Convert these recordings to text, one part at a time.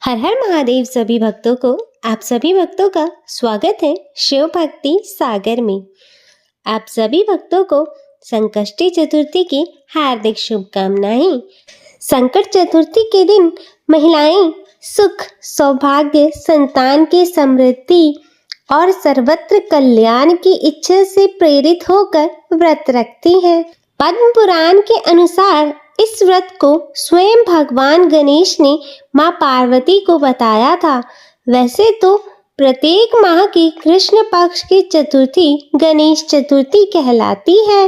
हर हर महादेव सभी भक्तों को आप सभी भक्तों का स्वागत है शिव भक्ति सागर में। आप सभी भक्तों को संकष्टी चतुर्थी की हार्दिक शुभकामनाएं। संकट चतुर्थी के दिन महिलाएं सुख, सौभाग्य, संतान की समृद्धि और सर्वत्र कल्याण की इच्छा से प्रेरित होकर व्रत रखती हैं। पद्म पुराण के अनुसार इस व्रत को स्वयं भगवान गणेश ने मां पार्वती को बताया था। वैसे तो प्रत्येक माह की कृष्ण पक्ष की चतुर्थी गणेश चतुर्थी कहलाती है,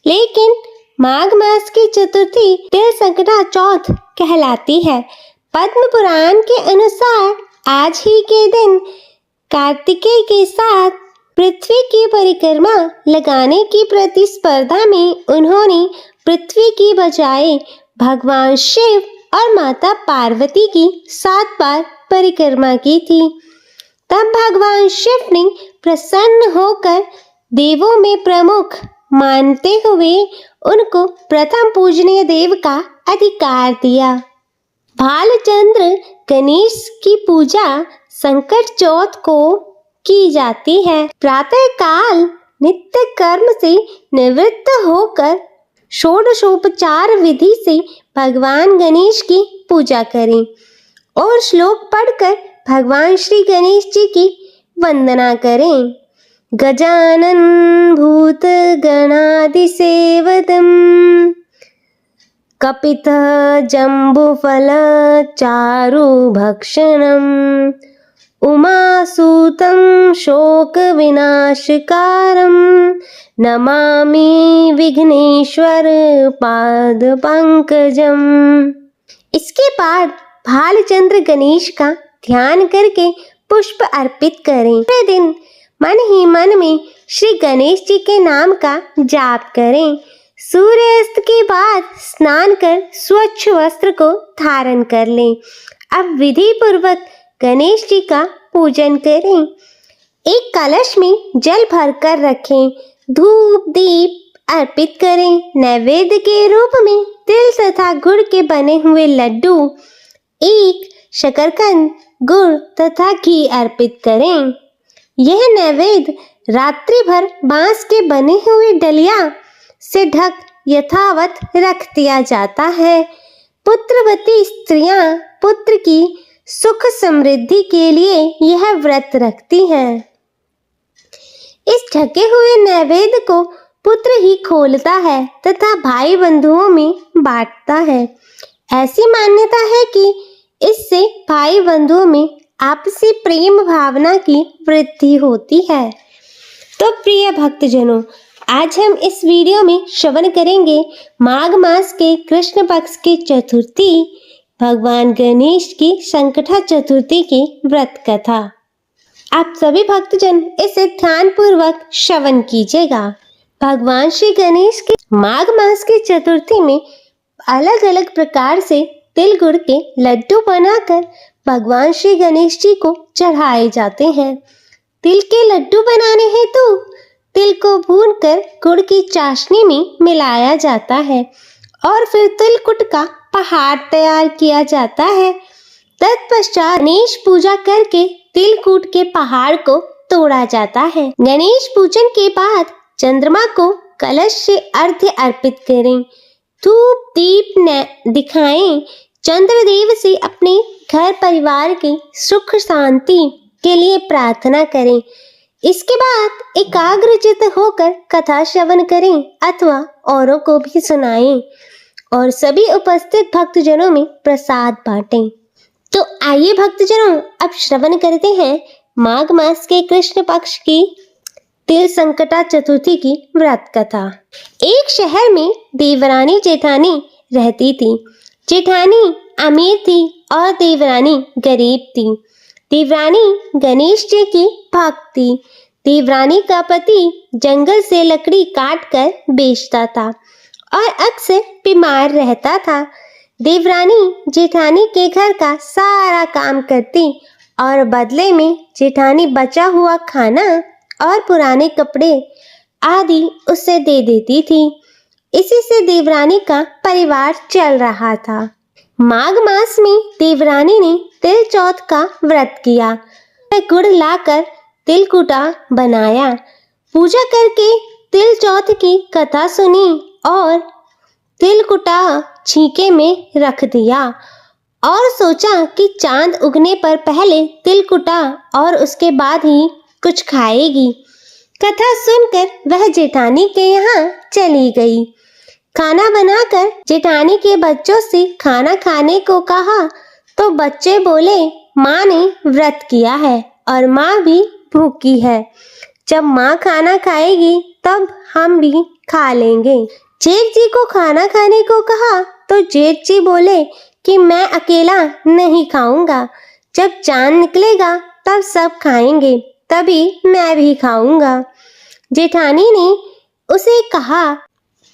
लेकिन माघ मास की चतुर्थी तिल संकटा चौथ कहलाती है। पद्म पुराण के अनुसार आज ही के दिन कार्तिकेय के साथ पृथ्वी की परिक्रमा लगाने की प्रतिस्पर्धा में उन्होंने पृथ्वी की बजाय भगवान शिव और माता पार्वती की 7 बार परिक्रमा की थी। तब भगवान शिव ने प्रसन्न होकर देवों में प्रमुख मानते हुए उनको प्रथम पूजनीय देव का अधिकार दिया। भालचंद्र गणेश की पूजा संकट चौथ को की जाती है। प्रातः काल नित्य कर्म से निवृत्त होकर षोडशोपचार विधि से भगवान गणेश की पूजा करें और श्लोक पढ़कर भगवान श्री गणेश जी की वंदना करें। गजानन भूत गणादि सेवदम कपित जम्बुफल चारु भक्षणम उमासूतं शोक विनाशकारं नमामि विघ्नेश्वर पाद पंकजम। इसके बाद भालचंद्र गणेश का ध्यान करके पुष्प अर्पित करें। पूरे दिन मन ही मन में श्री गणेश जी के नाम का जाप करें। सूर्यास्त के बाद स्नान कर स्वच्छ वस्त्र को धारण कर लें। अब विधि पूर्वक गणेश जी का पूजन करें। एक कलश में जल भरकर रखें, धूप दीप अर्पित करें। नैवेद्य के रूप में तिल तथा गुड़ के बने हुए लड्डू, एक शकरकंद, गुड़ तथा घी अर्पित करें। यह नैवेद्य रात्रि भर बांस के बने हुए डलिया से ढक यथावत रख दिया जाता है। पुत्रवती स्त्रियां पुत्र की सुख समृद्धि के लिए यह व्रत रखती हैं। इस ढके हुए नैवेद्य को पुत्र ही खोलता है तथा भाई बंधुओं में बांटता है। ऐसी मान्यता है कि इससे भाई बंधुओं में आपसी प्रेम भावना की वृद्धि होती है। तो प्रिय भक्तजनों, आज हम इस वीडियो में श्रवण करेंगे माघ मास के कृष्ण पक्ष की चतुर्थी भगवान गणेश की संकटा चतुर्थी की व्रत कथा। आप सभी भक्तजन इसे ध्यान पूर्वक श्रवण कीजिएगा। भगवान श्री गणेश की माघ मास की चतुर्थी में अलग अलग प्रकार से तिल गुड़ के लड्डू बनाकर भगवान श्री गणेश जी को चढ़ाए जाते हैं। तिल के लड्डू बनाने हेतु तिल को भूनकर गुड़ की चाशनी में मिलाया जाता है और फिर तिलकुट का पहाड़ तैयार किया जाता है। तत्पश्चात गणेश पूजा करके तिलकुट के पहाड़ को तोड़ा जाता है। गणेश पूजन के बाद चंद्रमा को कलश से अर्घ्य अर्पित करें, धूप दीप दिखाएं। चंद्रदेव से अपने घर परिवार की सुख शांति के लिए प्रार्थना करें। इसके बाद एकाग्रचित होकर कथा श्रवण करें अथवा औरों को भी सुनाएं और सभी उपस्थित भक्तजनों में प्रसाद बांटें। तो आइए भक्तजनों, अब श्रवण करते हैं माघ मास के कृष्ण पक्ष की तिल संकटा चतुर्थी की व्रत कथा। एक शहर में देवरानी जेठानी रहती थी। जेठानी अमीर थी और देवरानी गरीब थी। देवरानी गणेश जी की भक्त थी। देवरानी का पति जंगल से लकड़ी काट कर बेचता था और अक्सर बीमार रहता था। देवरानी जेठानी के घर का सारा काम करती और बदले में जेठानी बचा हुआ खाना और पुराने कपड़े आदि उसे दे देती थी। इसी से देवरानी का परिवार चल रहा था। माघ मास में देवरानी ने तिल चौथ का व्रत किया। वह गुड़ लाकर तिलकुटा बनाया, पूजा करके तिल चौथ की कथा सुनी और तिलकुटा छीके में रख दिया और सोचा कि चांद उगने पर पहले तिलकुटा और उसके बाद ही कुछ खाएगी। कथा सुनकर वह जेठानी के यहाँ चली गई। खाना बनाकर जेठानी के बच्चों से खाना खाने को कहा तो बच्चे बोले, माँ ने व्रत किया है और माँ भी भूखी है। जब माँ खाना खाएगी तब हम भी खा लेंगे। जेठ जी को खाना खाने को कहा तो जेठ जी बोले कि मैं अकेला नहीं खाऊंगा, जब चांद निकलेगा तब सब खाएंगे, तभी मैं भी खाऊंगा। जेठानी ने उसे कहा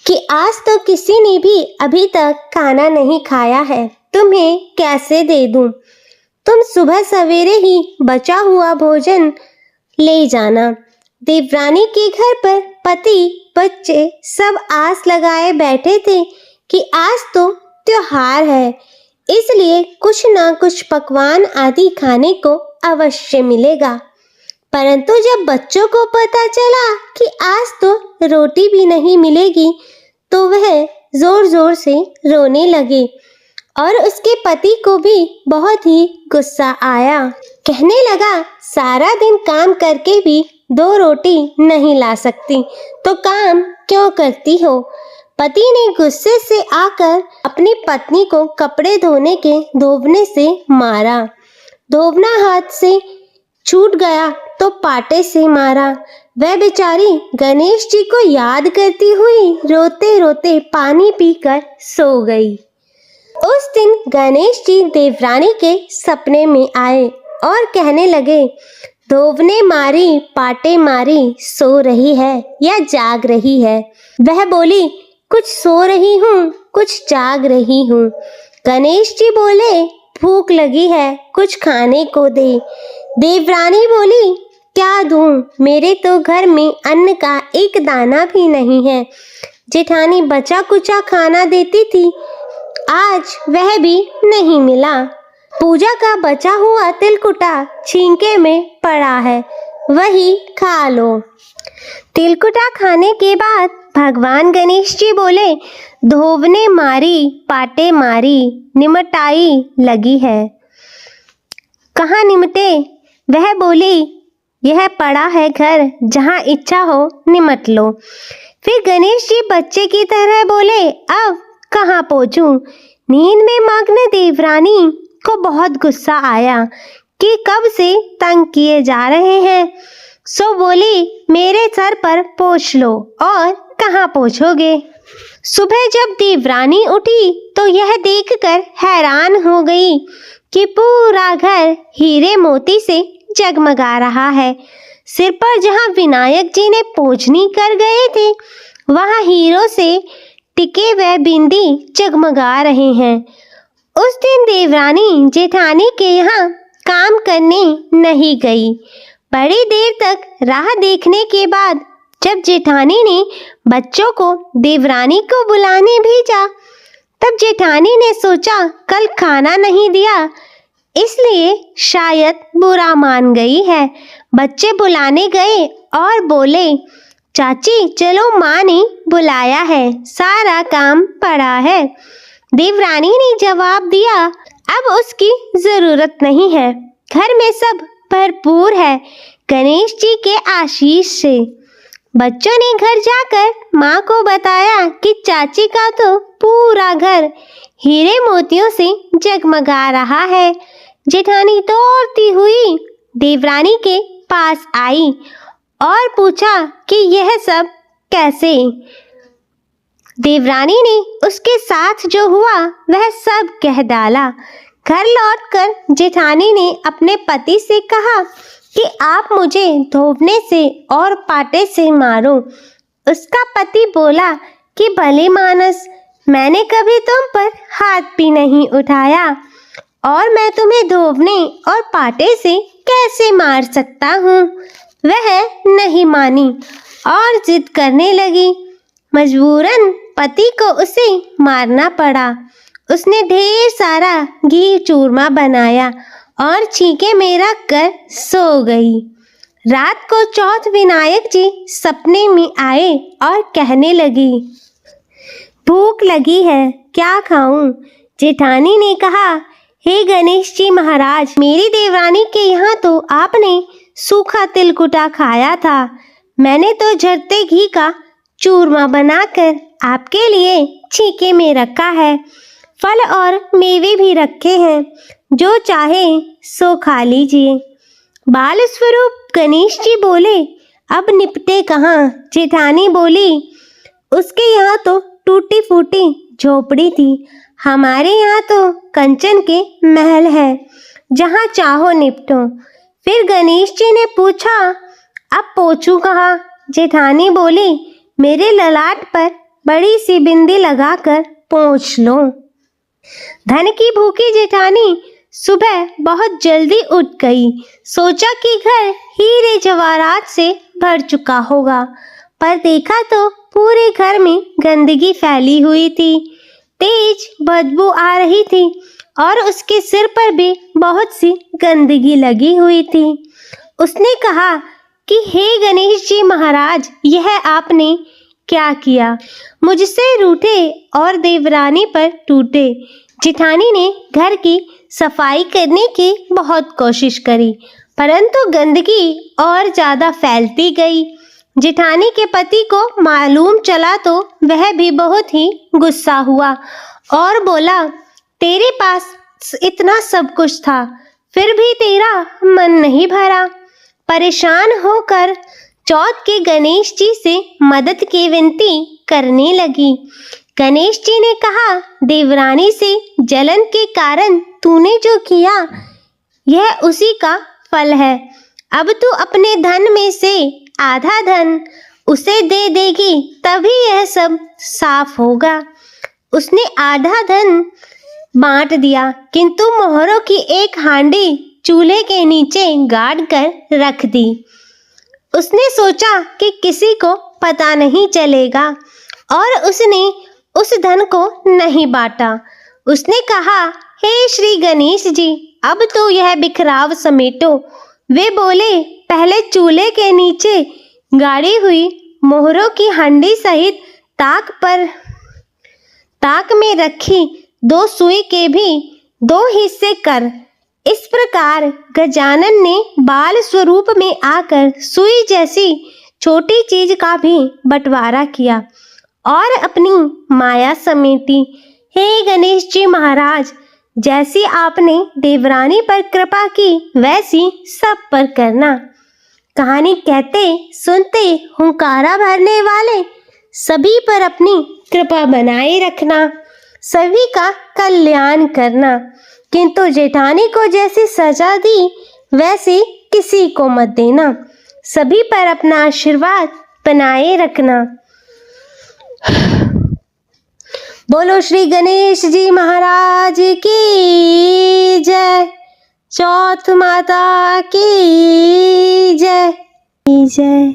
कि आज तो किसी ने भी अभी तक खाना नहीं खाया है, तुम्हें कैसे दे दूं? तुम सुबह सवेरे ही बचा हुआ भोजन ले जाना। देवरानी के घर पर पति बच्चे सब आस लगाए बैठे थे कि आज तो त्योहार है, इसलिए कुछ ना कुछ पकवान आदि खाने को अवश्य मिलेगा। परंतु जब बच्चों को पता चला कि आज तो रोटी भी नहीं मिलेगी तो वह जोर जोर से रोने लगे और उसके पति को भी बहुत ही गुस्सा आया। कहने लगा, सारा दिन काम करके भी 2 रोटी नहीं ला सकती तो काम क्यों करती हो? पति ने गुस्से से आकर अपनी पत्नी को कपड़े धोने के धोबने से मारा। धोबना हाथ से छूट गया तो पाटे से मारा। वह बेचारी गणेश जी को याद करती हुई रोते रोते पानी पीकर सो गई। उस दिन गणेश जी देवरानी के सपने में आए और कहने लगे, धोबने मारी पाटे मारी, सो रही है या जाग रही है? वह बोली, कुछ सो रही हूँ, कुछ जाग रही हूँ। गणेश जी बोले, भूख लगी है, कुछ खाने को दे। देवरानी बोली, क्या दूं? मेरे तो घर में अन्न का एक दाना भी नहीं है। जेठानी बचा कुचा खाना देती थी, आज वह भी नहीं मिला। पूजा का बचा हुआ तिलकुटा छींके में पड़ा है, वही खा लो। तिलकुटा खाने के बाद भगवान गणेश जी बोले, धोबने मारी पाटे मारी, निमटाई लगी है। कहाँ निमटे? वह बोली, यह पड़ा है घर, जहाँ इच्छा हो निमट लो। फिर गणेश जी बच्चे की तरह बोले, अब कहाँ पहुँचूं? नींद में मग्न देवरानी को बहुत गुस्सा आया कि कब से तंग किए जा रहे हैं, सो बोली, मेरे सर पर पोंछ लो। और कहाँ पहुँचोगे? सुबह जब देवरानी उठी तो यह देखकर हैरान हो गई कि पूरा घर हीरे मोती से जगमगा रहा है। सिर पर जहाँ विनायक जी ने पोंछनी कर गए थे, वहाँ हीरों से टिके वह बिंदी जगमगा रहे हैं। उस दिन देवरानी जेठानी के यहाँ काम करने नहीं गई। बड़ी देर तक राह देखने के बाद जब जेठानी ने बच्चों को देवरानी को बुलाने भेजा, तब जेठानी ने सोचा कल खाना नहीं दिया, इसलिए शायद बुरा मान गई है। बच्चे बुलाने गए और बोले, चाची चलो, माँ ने बुलाया है, सारा काम पड़ा है। देवरानी ने जवाब दिया, अब उसकी जरूरत नहीं है, घर में सब भरपूर है गणेश जी के आशीष से। बच्चों ने घर जाकर माँ को बताया कि चाची का तो पूरा घर हीरे मोतियों से जगमगा रहा है। जेठानी दौड़ती हुई देवरानी के पास आई और पूछा कि यह सब कैसे? देवरानी ने उसके साथ जो हुआ वह सब कह डाला। घर लौटकर जेठानी ने अपने पति से कहा कि आप मुझे धोबने से और पाटे से मारो। उसका पति बोला कि भले मानस, मैंने कभी तुम पर हाथ भी नहीं उठाया और मैं तुम्हें धोबने और पाटे से कैसे मार सकता हूँ। वह नहीं मानी और जिद करने लगी। मजबूरन पति को उसे मारना पड़ा उसने ढेर सारा घी चूरमा बनाया और छींके में रख कर सो गई। रात को चौथ विनायक जी सपने में आए और कहने लगी, भूख लगी है, क्या खाऊं? जेठानी ने कहा, हे गणेश जी महाराज, मेरी देवरानी के यहाँ तो आपने सूखा तिलकुटा खाया था। मैंने तो झरते घी का चूरमा बनाकर आपके लिए छींके में रखा है। फल और मेवे भी रखे हैं, जो चाहे सो खा लीजिए। बाल स्वरूप गणेश जी बोले, अब निपटे कहाँ? जेठानी बोली, उसके यहाँ तो टूटी फूटी झोपड़ी थी, हमारे यहाँ तो कंचन के महल है, जहाँ चाहो निपटो। फिर गणेश जी ने पूछा, अब पोंछूं कहाँ? जेठानी बोली, मेरे ललाट पर बड़ी सी बिंदी लगाकर पोंछ लो। धन की भूखी जेठानी सुबह बहुत जल्दी उठ गई। सोचा कि घर हीरे जवाहरात से भर चुका होगा, पर देखा तो पूरे घर में गंदगी फैली हुई थी। तेज बदबू आ रही थी और उसके सिर पर भी बहुत सी गंदगी लगी हुई थी। उसने कहा कि हे गणेश जी महाराज, यह आपने क्या किया? मुझसे रूठे और देवरानी पर टूटे। जेठानी ने घर की सफाई करने की बहुत कोशिश करी, परंतु गंदगी और ज़्यादा फैलती गई। जेठानी के पति को मालूम चला तो वह भी बहुत ही गुस्सा हुआ और बोला, तेरे पास इतना सब कुछ था, फिर भी तेरा मन नहीं भरा। परेशान होकर चौथ के गणेश जी से मदद की विनती करने लगी। गणेश जी ने कहा, देवरानी से जलन के कारण तूने जो किया, यह उसी का फल है। अब तू अपने धन में से आधा धन उसे दे देगी, तभी यह सब साफ होगा। उसने आधा धन बांट दिया, किंतु मोहरों की एक हांडी चूल्हे के नीचे गाड़ कर रख दी। उसने सोचा कि किसी को पता नहीं चलेगा और उसने उस धन को नहीं बांटा। उसने कहा, हे श्री गणेश जी, अब तो यह बिखराव समेटो। वे बोले, पहले चूल्हे के नीचे गाड़ी हुई मोहरों की हंडी सहित ताक में रखी 2 सुई के भी 2 हिस्से कर। इस प्रकार गजानन ने बाल स्वरूप में आकर सुई जैसी छोटी चीज का भी बंटवारा किया और अपनी माया समेटी। हे गणेश जी महाराज, जैसी आपने देवरानी पर कृपा की, वैसी सब पर करना। कहानी कहते सुनते हुंकारा भरने वाले सभी पर अपनी कृपा बनाए रखना, सभी का कल्याण करना। किंतु जेठानी को जैसी सजा दी, वैसे किसी को मत देना, सभी पर अपना आशीर्वाद बनाए रखना। बोलो श्री गणेश जी महाराज की जय। चौथ माता की जय जय।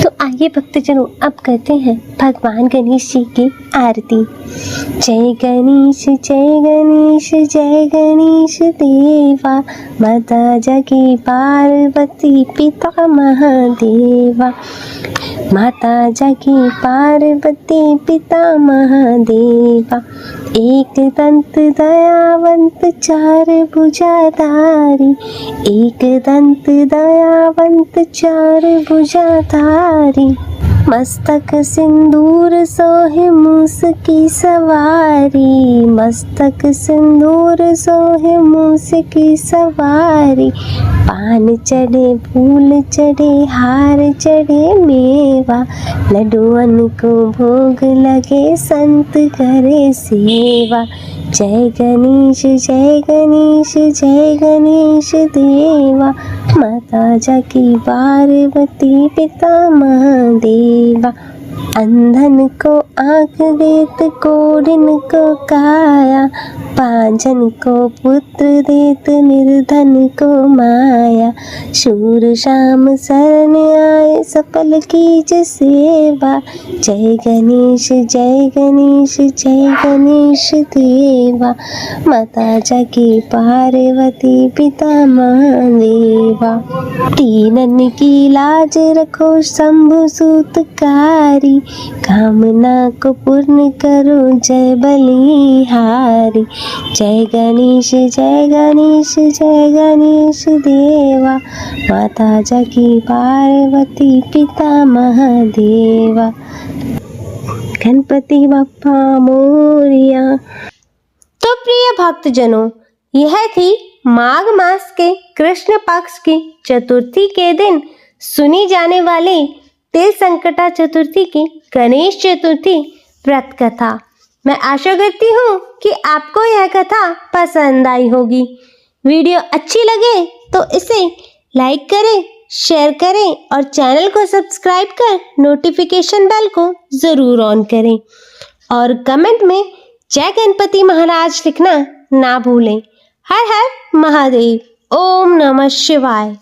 तो आइए भक्तजनों, अब करते हैं भगवान गणेश जी की आरती। जय गणेश जय गणेश जय गणेश देवा, माता जगी पार्वती पिता महादेवा। माता जगी पार्वती पिता महादेवा। एक दंत दयावंत चार भुजाधारी, एक दंत दयावंत चार भुजाधारी। मस्तक सिंदूर सोहे मूस की सवारी, मस्तक सिंदूर सोहे मूस की सवारी। पान चढ़े फूल चढ़े हार चढ़े मेवा, लड्डुअन को भोग लगे संत करे सेवा। जय गणेश जय गणेश जय गणेश देवा, माता जगी पार्वती पिता महादेवा। अंधन को आँख देत, कोढ़िन को काया, पांझन को पुत्र देत, निर्धन को माया। शूर श्याम शरण आए, सफल कीज सेवा। जय गणेश जय गणेश जय गणेश देवा। माता जगी पार्वती पिता महादेवा। तीनन की लाज रखो शंभु सूतकारी, कामना को पूर्ण करो जय बलिहारी। जय गणेश जय गणेश जय गणेश देवा। माता जगी पार्वती पिता महादेवा। गणपति बप्पा मोरिया। तो प्रिय भक्तजनों, यह थी माघ मास के कृष्ण पक्ष की चतुर्थी के दिन सुनी जाने वाली तिल संकटा चतुर्थी की गणेश चतुर्थी व्रत कथा। मैं आशा करती हूँ कि आपको यह कथा पसंद आई होगी। वीडियो अच्छी लगे तो इसे लाइक करें, शेयर करें और चैनल को सब्सक्राइब कर नोटिफिकेशन बेल को ज़रूर ऑन करें और कमेंट में जय गणपति महाराज लिखना ना भूलें। हर हर महादेव। ओम नमः शिवाय।